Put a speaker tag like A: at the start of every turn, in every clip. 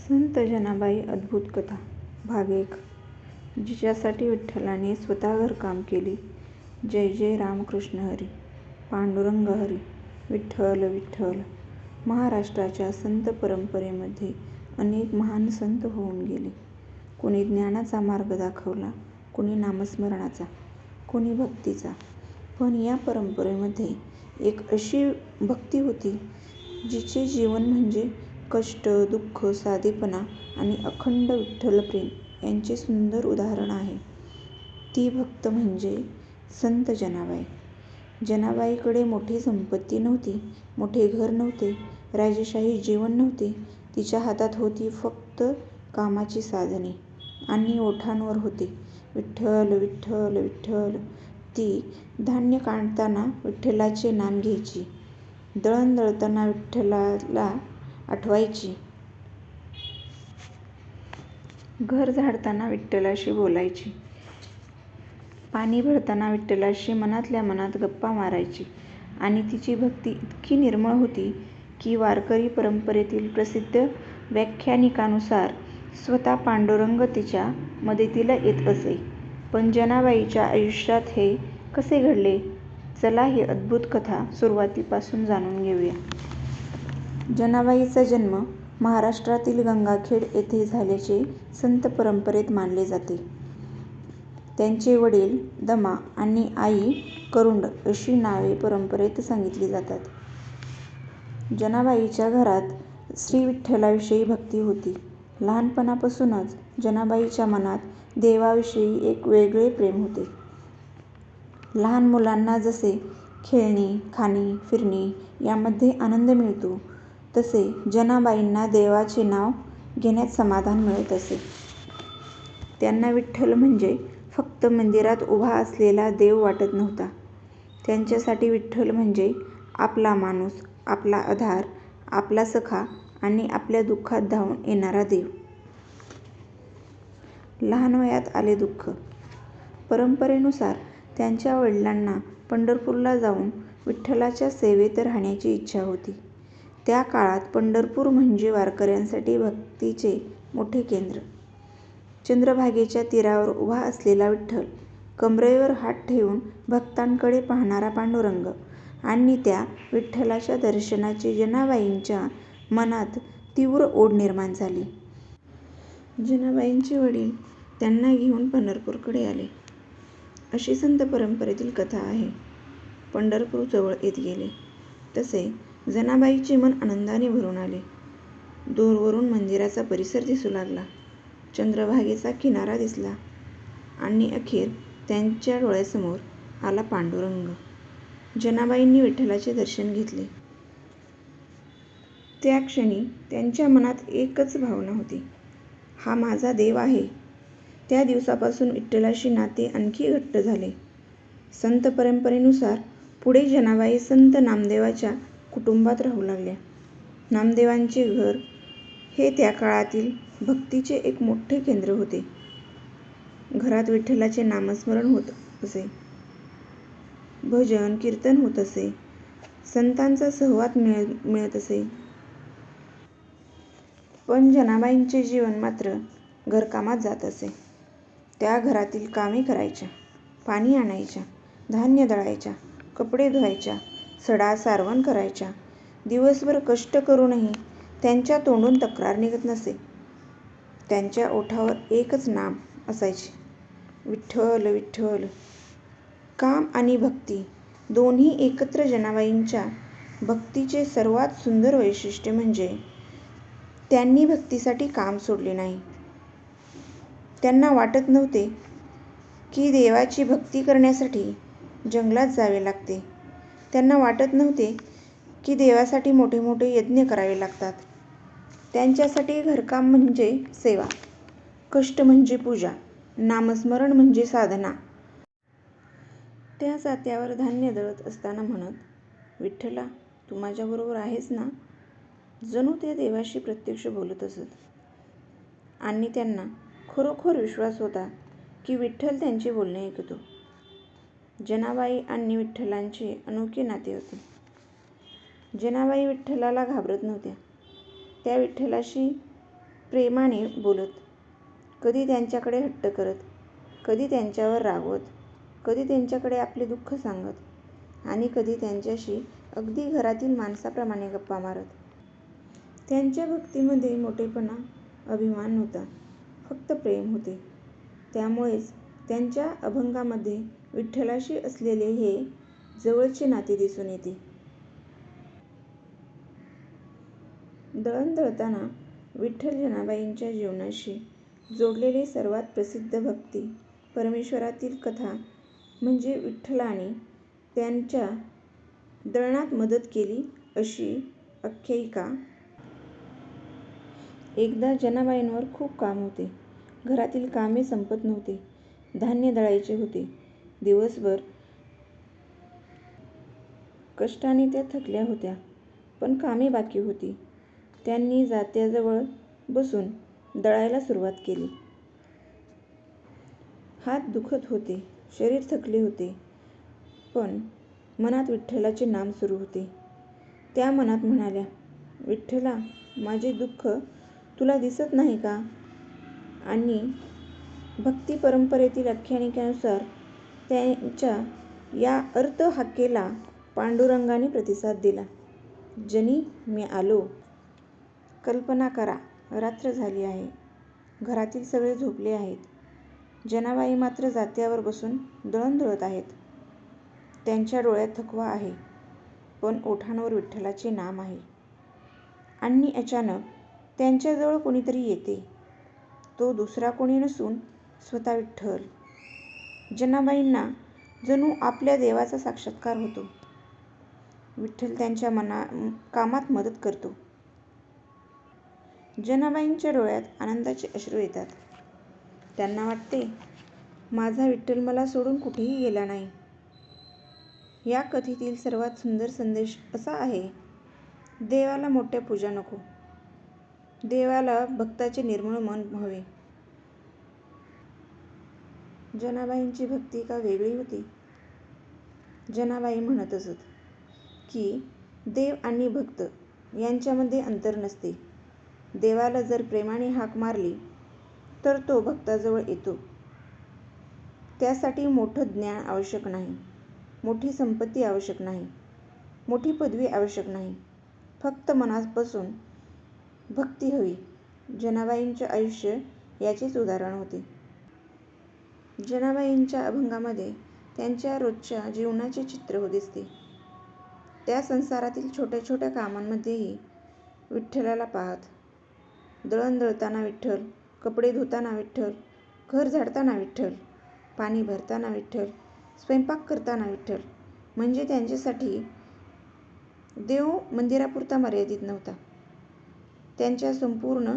A: संत जनाबाई अद्भुत कथा भाग 1. जिच्यासाठी विठ्ठलाने स्वतः घरकाम केले. जय जय रामकृष्ण हरी. पांडुरंग हरी. विठ्ठल विठ्ठल. महाराष्ट्राच्या संत परंपरेमध्ये अनेक महान संत होऊन गेले. कोणी ज्ञानाचा मार्ग दाखवला, कोणी नामस्मरणाचा, कोणी भक्तीचा. पण या परंपरेमध्ये एक अशी भक्ती होती जिचे जीवन म्हणजे कष्ट, दुःख, साधेपणा आणि अखंड विठ्ठलप्रेम यांचे सुंदर उदाहरण आहे. ती भक्त म्हणजे संत जनाबाई. जनाबाईकडे मोठी संपत्ती नव्हती, मोठे घर नव्हते, राजेशाही जीवन नव्हते. तिच्या हातात होती फक्त कामाची साधने आणि ओठांवर होते विठ्ठल विठ्ठल विठ्ठल. ती धान्य काढताना विठ्ठलाचे नाम घ्यायची, दळण दळताना विठ्ठलाला आठवायची, घर झाडताना विठ्ठलाशी बोलायची, पाणी भरताना विठ्ठलाशी मनातल्या मनात गप्पा मारायची. आणि तिची भक्ती इतकी निर्मळ होती की वारकरी परंपरेतील प्रसिद्ध व्याख्यानिकानुसार स्वतः पांडुरंग तिच्या मदतीला येत असे. पण जनाबाईच्या आयुष्यात हे कसे घडले? चला ही अद्भुत कथा सुरुवातीपासून जाणून घेऊया. जनाबाईचा जन्म महाराष्ट्रातील गंगाखेड येथे झाल्याचे संत परंपरेत मानले जाते. त्यांचे वडील दमा आणि आई करुंड अशी नावे परंपरेत सांगितली जातात. जनाबाईच्या घरात श्री विठ्ठलाविषयी भक्ती होती. लहानपणापासूनच जनाबाईच्या मनात देवाविषयी एक वेगळे प्रेम होते. लहान मुलांना जसे खेळणे, खाणे, फिरणे यामध्ये आनंद मिळतो, तसे जनाबाईंना देवाचे नाव घेण्यात समाधान मिळत असे. त्यांना विठ्ठल म्हणजे फक्त मंदिरात उभा असलेला देव वाटत नव्हता. त्यांच्यासाठी विठ्ठल म्हणजे आपला माणूस, आपला आधार, आपला सखा आणि आपल्या दुःखात धावून येणारा देव. लहान वयात आले दुःख. परंपरेनुसार त्यांच्या वडिलांना पंढरपूरला जाऊन विठ्ठलाच्या सेवेत राहण्याची इच्छा होती. त्या काळात पंढरपूर म्हणजे वारकऱ्यांसाठी भक्तीचे मोठे केंद्र. चंद्रभागेच्या तीरावर उभा असलेला विठ्ठल, कमरेवर हात ठेवून भक्तांकडे पाहणारा पांडुरंग आणि त्या विठ्ठलाच्या दर्शनाची जनाबाईंच्या मनात तीव्र ओढ निर्माण झाली. जनाबाईंचे वडील त्यांना घेऊन पंढरपूरकडे आले, अशी संत परंपरेतील कथा आहे. पंढरपूर जवळ येत गेले तसे जनाबाईचे मन आनंदाने भरून आले. दूरवरून मंदिराचा परिसर दिसू लागला, चंद्रभागेचा किनारा दिसला आणि अखेर त्यांच्या डोळ्यासमोर आला पांडुरंग. जनाबाईंनी विठ्ठलाचे दर्शन घेतले. त्या क्षणी त्यांच्या मनात एकच भावना होती, हा माझा देव आहे. त्या दिवसापासून विठ्ठलाशी नाते आणखी घट्ट झाले. संत परंपरेनुसार पुढे जनाबाई संत नामदेवाच्या कुटुंबात राहू लागल्या. नामदेवांचे घर हे त्या काळातील भक्तीचे एक मोठे केंद्र होते. घरात विठ्ठलाचे नामस्मरण होत असे, भजन कीर्तन होत असे, संतांचा सहवास मिळत असे. पण जनाबाईंचे जीवन मात्र घरकामात जात असे. त्या घरातील कामे करायच्या, पाणी आणायच्या, धान्य दळायच्या, कपडे धुवायच्या, सडा सारवण करायच्या. दिवसभर कष्ट करूनही त्यांच्या तोंडून तक्रार निघत नसे. त्यांच्या ओठावर एकच नाम असायचे, विठ्ठल विठ्ठल. काम आणि भक्ती दोन्ही एकत्र. जनाबाईंच्या भक्तीचे सर्वात सुंदर वैशिष्ट्य म्हणजे त्यांनी भक्तीसाठी काम सोडले नाही. त्यांना वाटत नव्हते की देवाची भक्ती करण्यासाठी जंगलात जावे लागते. त्यांना वाटत नव्हते की देवासाठी मोठे मोठे यज्ञ करावे लागतात. त्यांच्यासाठी घरकाम म्हणजे सेवा, कष्ट म्हणजे पूजा, नामस्मरण म्हणजे साधना. त्या जात्यावर धान्य दळत असताना म्हणत, विठ्ठला तू माझ्याबरोबर आहेस ना. जणू ते देवाशी प्रत्यक्ष बोलत असत. आणि त्यांना खरोखर विश्वास होता की विठ्ठल त्यांचे बोलणे ऐकतो. जनाबाई आणि विठ्ठलांचे अनोखे नाते होते. जनाबाई विठ्ठलाला घाबरत नव्हत्या. त्या विठ्ठलाशी प्रेमाने बोलत, कधी त्यांच्याकडे हट्ट करत, कधी त्यांच्यावर रागवत, कधी त्यांच्याकडे आपले दुःख सांगत आणि कधी त्यांच्याशी अगदी घरातील माणसाप्रमाणे गप्पा मारत. त्यांच्या भक्तीमध्ये मोठेपणा, अभिमान नव्हता, फक्त प्रेम होते. त्यामुळेच त्यांच्या अभंगामध्ये विठ्ठलाशी असलेले हे जवळचे नाते दिसून येते. दळण दळताना विठ्ठल जनाबाईंच्या जीवनाशी जोडलेली सर्वात प्रसिद्ध भक्ती परमेश्वरातील कथा म्हणजे विठ्ठलाने त्यांच्या दळणात मदत केली अशी आख्यायिका. एकदा जनाबाईंवर खूप काम होते. घरातील कामे संपत नव्हती. धान्य दळायचे होते. दिवसभर कष्टाने त्या थकल्या होत्या, पण कामे बाकी होती. त्यांनी जात्याजवळ बसून दळायला सुरुवात केली. हात दुखत होते, शरीर थकले होते, पण मनात विठ्ठलाचे नाम सुरू होते. त्या मनात म्हणाल्या, विठ्ठला, माझे दुःख तुला दिसत नाही का? आणि भक्ती परंपरेतील आख्यायिकेनुसार त्यांच्या या अर्थ हाकेला पांडुरंगाने प्रतिसाद दिला. जनी, मी आलो. कल्पना करा, रात्र झाली आहे. घरातील सगळे झोपले आहेत. जनाबाई मात्र जात्यावर बसून दळण दळत आहेत. त्यांच्या डोळ्यात थकवा आहे, पण ओठांवर विठ्ठलाचे नाम आहे. आणि अचानक त्यांच्याजवळ कोणीतरी येते. तो दुसरा कोणी नसून स्वतः विठ्ठल. जनाबाईंना जणू आपल्या देवाचा साक्षात्कार होतो. विठ्ठल त्यांच्या कामात मदत करतो. जनाबाईंच्या डोळ्यात आनंदाचे अश्रू येतात. त्यांना वाटते, माझा विठ्ठल मला सोडून कुठेही गेला नाही. या कथेतील सर्वात सुंदर संदेश असा आहे, देवाला मोठ्या पूजा नको. देवाला भक्ताचे निर्मळ मन हवे. जनाबाईंची भक्ती का वेगळी होती? जनाबाई म्हणत असत की देव आणि भक्त यांच्यामध्ये अंतर नसते. देवाला जर प्रेमाने हाक मारली तर तो भक्ताजवळ येतो. त्यासाठी मोठं ज्ञान आवश्यक नाही, मोठी संपत्ती आवश्यक नाही, मोठी पदवी आवश्यक नाही. फक्त मनापासून भक्ती हवी. जनाबाईंचे आयुष्य याचेच उदाहरण होते. जनाबाईंच्या अभंगामध्ये त्यांच्या रोजच्या जीवनाचे चित्र दिसते. त्या संसारातील छोट्या छोट्या कामांमध्येही विठ्ठलाला पाहत. दळण दळताना विठ्ठल, कपडे धुताना विठ्ठल, घर झाडताना विठ्ठल, पाणी भरताना विठ्ठल, स्वयंपाक करताना विठ्ठल. म्हणजे त्यांच्यासाठी देव मंदिरापुरता मर्यादित नव्हता. त्यांच्या संपूर्ण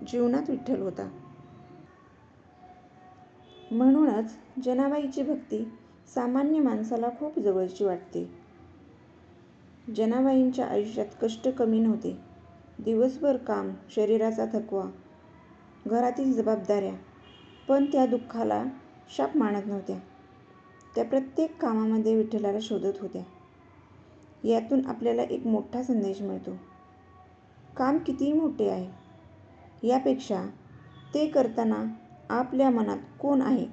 A: जीवनात विठ्ठल होता. म्हणूनच जनाबाईची भक्ती सामान्य माणसाला खूप जवळची वाटते. जनाबाईंच्या आयुष्यात कष्ट कमी नव्हते. दिवसभर काम, शरीराचा थकवा, घरातील जबाबदाऱ्या, पण त्या दुःखाला शाप मानत नव्हत्या. त्या प्रत्येक कामामध्ये विठ्ठलाला शोधत होत्या. यातून आपल्याला एक मोठा संदेश मिळतो. काम कितीही मोठे आहे, यापेक्षा ते करताना आपल्या मनात कोण आहे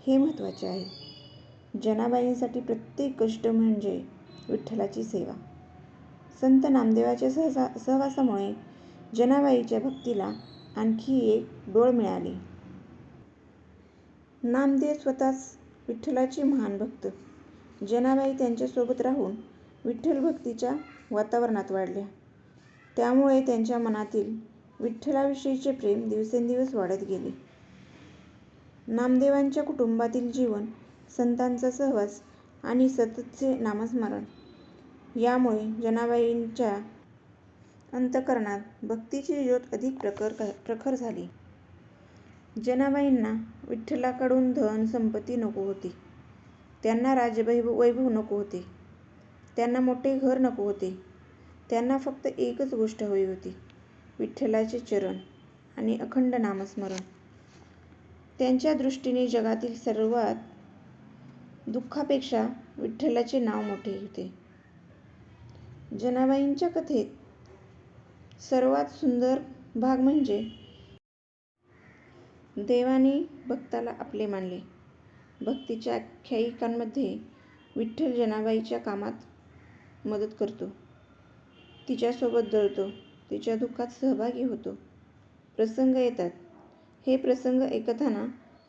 A: हे महत्त्वाचे आहे. जनाबाईंसाठी प्रत्येक कष्ट म्हणजे विठ्ठलाची सेवा. संत नामदेवाच्या सहवासामुळे जनाबाईच्या भक्तीला आणखी एक डोळ मिळाली. नामदेव स्वतःच विठ्ठलाचे महान भक्त. जनाबाई त्यांच्यासोबत राहून विठ्ठल भक्तीच्या वातावरणात वाढल्या. त्यामुळे त्यांच्या मनातील विठ्ठलाविषयीचे प्रेम दिवसेंदिवस वाढत गेले. नामदेवांच्या कुटुंबातील जीवन, संतांचा सहवास आणि सततचे नामस्मरण यामुळे जनाबाईंच्या अंतःकरणात भक्तीची ज्योत अधिक प्रखर झाली. जनाबाईंना विठ्ठलाकडून धन संपत्ती नको होती. त्यांना राज्यवैभव नको होते. त्यांना मोठे घर नको होते. त्यांना फक्त एकच गोष्ट हवी होती, विठ्ठलाचे चरण आणि अखंड नामस्मरण. त्यांच्या दृष्टीने जगातील सर्वात दुःखापेक्षा विठ्ठलाचे नाव मोठे होते. जनाबाईंच्या कथेत सर्वात सुंदर भाग म्हणजे देवाने भक्ताला आपले मानले. भक्तीच्या आख्यायिकांमध्ये विठ्ठल जनाबाईच्या कामात मदत करतो, तिच्यासोबत जळतो, तिच्या दुःखात सहभागी होतो. प्रसंग येतात. हे प्रसंग ऐकताना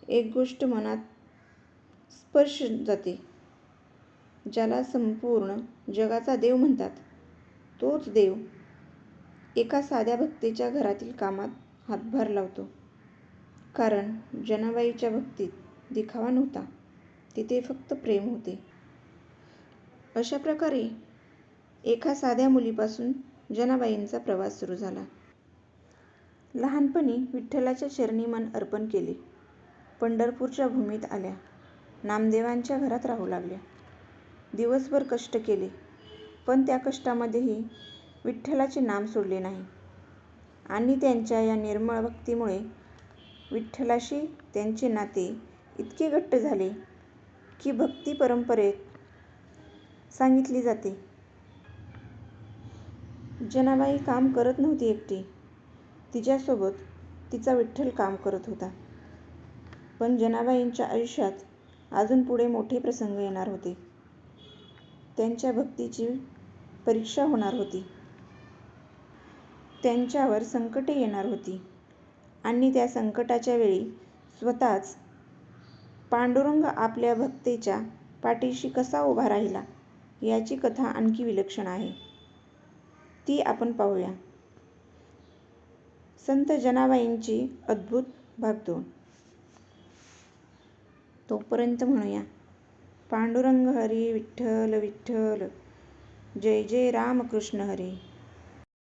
A: एक गोष्ट मनात स्पर्श जाते. ज्याला संपूर्ण जगाचा देव म्हणतात, तोच देव एका साध्या भक्तीच्या घरातील कामात हातभार लावतो. कारण जनाबाईच्या भक्तीत दिखावा नव्हता, तिथे फक्त प्रेम होते. अशा प्रकारे एका साध्या मुलीपासून जनाबाईंचा प्रवास सुरू झाला. लहानपणी विठ्ठलाच्या चरणी मन अर्पण केले. पंढरपूरच्या भूमीत आल्या. नामदेवांच्या घरात राहू लागल्या. दिवसभर कष्ट केले, पण त्या कष्टामध्येही विठ्ठलाचे नाम सोडले नाही. आणि त्यांच्या या निर्मळ भक्तीमुळे विठ्ठलाशी त्यांचे नाते इतके घट्ट झाले की भक्ती परंपरेत सांगितली जाते, जनाबाई काम करत नव्हती एकटी, तिच्यासोबत तिचा विठ्ठल काम करत होता. पण जनाबाईंच्या आयुष्यात अजून पुढे मोठे प्रसंग येणार होते. त्यांच्या भक्तीची परीक्षा होणार होती. त्यांच्यावर संकटे येणार होती आणि त्या संकटाच्या वेळी स्वतःच पांडुरंग आपल्या भक्तेच्या पाठीशी कसा उभा राहिला, याची कथा आणखी विलक्षण आहे. ती आपण पाहूया. संत जनाबाईंची अद्भुत भाग 2. तोपर्यंत म्हणूया, पांडुरंग हरी विठ्ठल विठ्ठल, जय जय रामकृष्ण हरी.